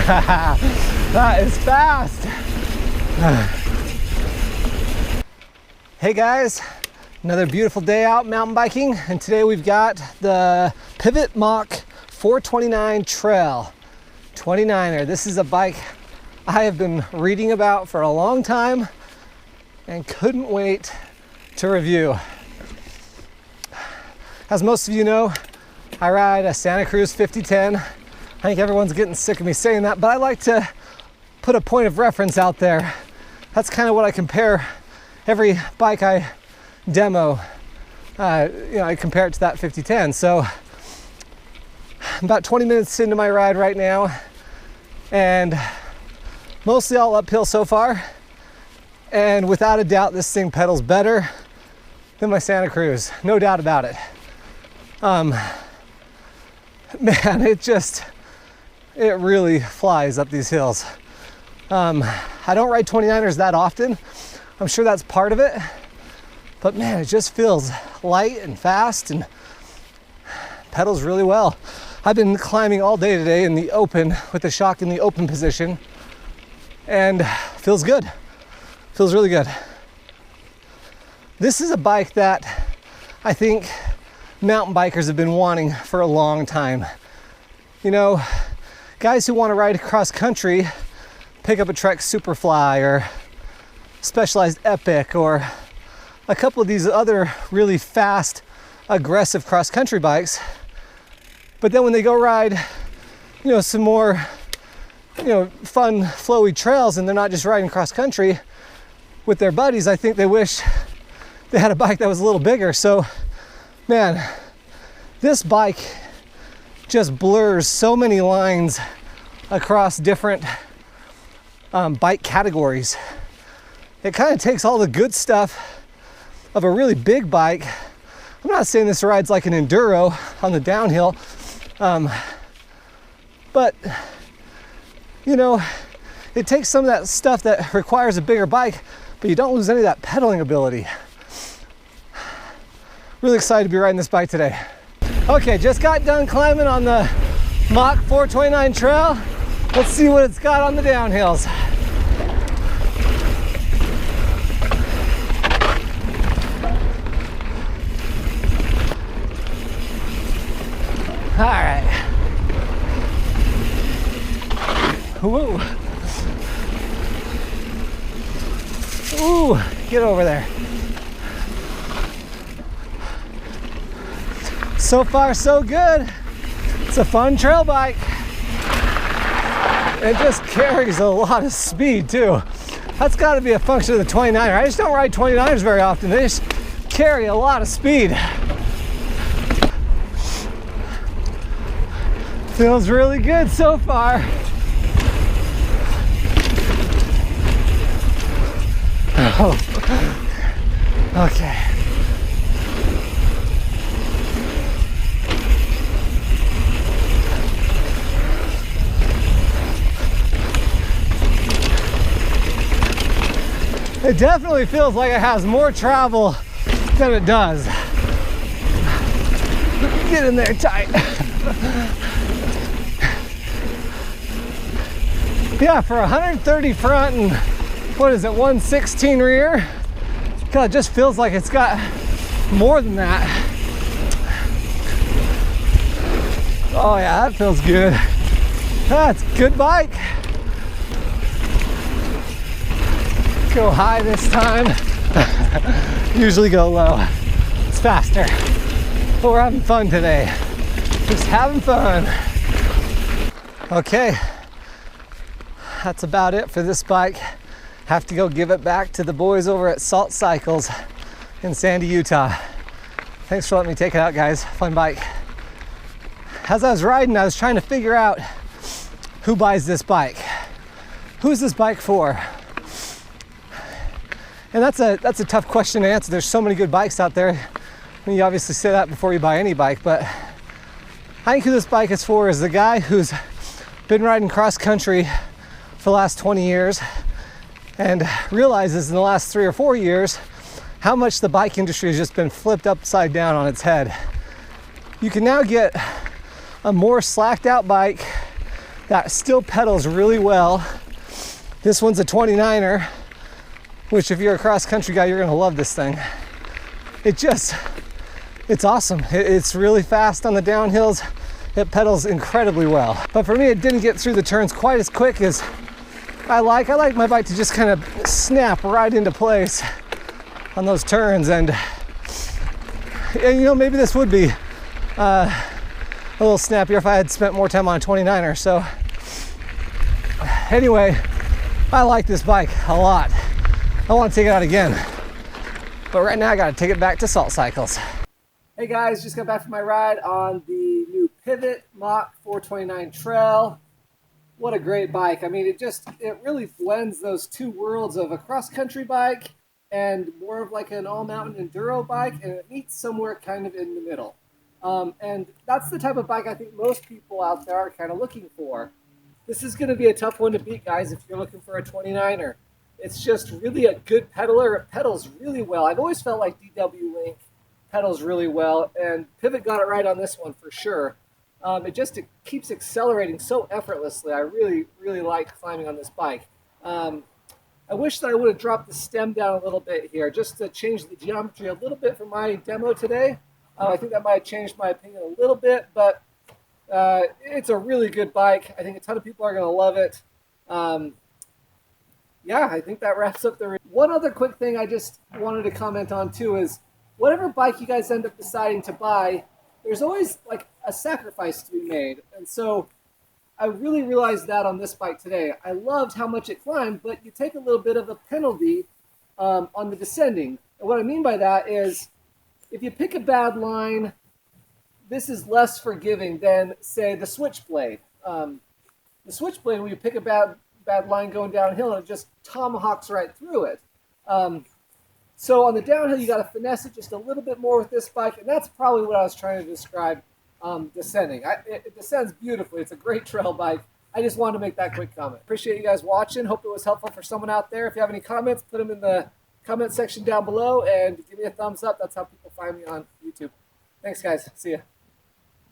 That is fast. Hey guys, another beautiful day out mountain biking, and today we've got the Pivot Mach 429 Trail 29er. This is a bike I have been reading about for a long time and couldn't wait to review. As most of you know, I ride a Santa Cruz 5010. I think everyone's getting sick of me saying that, but I like to put a point of reference out there. That's kind of what I compare every bike I demo. I compare it to that 5010. So I'm about 20 minutes into my ride right now, and mostly all uphill so far. And without a doubt, this thing pedals better than my Santa Cruz. No doubt about it. Man, it really flies up these hills. I don't ride 29ers that often. I'm sure that's part of it, but man, it just feels light and fast and pedals really well. I've been climbing all day today in the open with the shock in the open position, and feels good. Feels really good. This is a bike that I think mountain bikers have been wanting for a long time. You know, guys who want to ride cross country, pick up a Trek Superfly or Specialized Epic or a couple of these other really fast, aggressive cross country bikes. But then when they go ride, some more, fun, flowy trails, and they're not just riding cross country with their buddies, I think they wish they had a bike that was a little bigger. So, man, this bike just blurs so many lines across different bike categories. It kind of takes all the good stuff of a really big bike. I'm not saying this rides like an enduro on the downhill, but it takes some of that stuff that requires a bigger bike, but you don't lose any of that pedaling ability. Really excited to be riding this bike today. Okay, just got done climbing on the Mach 429 Trail. Let's see what it's got on the downhills. All right. Whoa. Ooh, get over there. So far, so good. It's a fun trail bike. It just carries a lot of speed too. That's got to be a function of the 29er. I just don't ride 29ers very often. They just carry a lot of speed. Feels really good so far. Oh, okay. It definitely feels like it has more travel than it does. Get in there tight. Yeah, for 130 front and 116 rear, God, it just feels like it's got more than that. Oh yeah, that feels good. That's a good bike. Go high this time. Usually go low. It's faster. But we're having fun today. Just having fun. Okay. That's about it for this bike. Have to go give it back to the boys over at Salt Cycles in Sandy, Utah. Thanks for letting me take it out, guys. Fun bike. As I was riding, I was trying to figure out who buys this bike. Who's this bike for? And that's a tough question to answer. There's so many good bikes out there. I mean, you obviously say that before you buy any bike, but I think who this bike is for is the guy who's been riding cross country for the last 20 years and realizes in the last 3 or 4 years how much the bike industry has just been flipped upside down on its head. You can now get a more slacked out bike that still pedals really well. This one's a 29er, which if you're a cross country guy, you're gonna love this thing. It's awesome. It's really fast on the downhills. It pedals incredibly well. But for me, it didn't get through the turns quite as quick as I like. I like my bike to just kind of snap right into place on those turns. And you know, maybe this would be a little snappier if I had spent more time on a 29er. So anyway, I like this bike a lot. I want to take it out again. But right now I gotta take it back to Salt Cycles. Hey guys, just got back from my ride on the new Pivot Mach 429 Trail. What a great bike. I mean, it really blends those two worlds of a cross-country bike and more of like an all-mountain enduro bike, and it meets somewhere kind of in the middle. And that's the type of bike I think most people out there are kind of looking for. This is going to be a tough one to beat, guys, if you're looking for a 29er. It's just really a good pedaler. It pedals really well. I've always felt like DW Link pedals really well, and Pivot got it right on this one for sure. It keeps accelerating so effortlessly. I really, really like climbing on this bike. I wish that I would have dropped the stem down a little bit here just to change the geometry a little bit for my demo today. I think that might have changed my opinion a little bit, but it's a really good bike. I think a ton of people are going to love it. Yeah, I think that wraps up the review. One other quick thing I just wanted to comment on too is whatever bike you guys end up deciding to buy, there's always like a sacrifice to be made. And so I really realized that on this bike today. I loved how much it climbed, but you take a little bit of a penalty on the descending. And what I mean by that is if you pick a bad line, this is less forgiving than, say, the Switchblade. The Switchblade, when you pick a bad line going downhill, and it just tomahawks right through it. So on the downhill, you got to finesse it just a little bit more with this bike, and that's probably what I was trying to describe descending. It descends beautifully. It's a great trail bike. I just wanted to make that quick comment. Appreciate you guys watching. Hope it was helpful for someone out there. If you have any comments, put them in the comment section down below, and give me a thumbs up. That's how people find me on YouTube. Thanks, guys. See ya.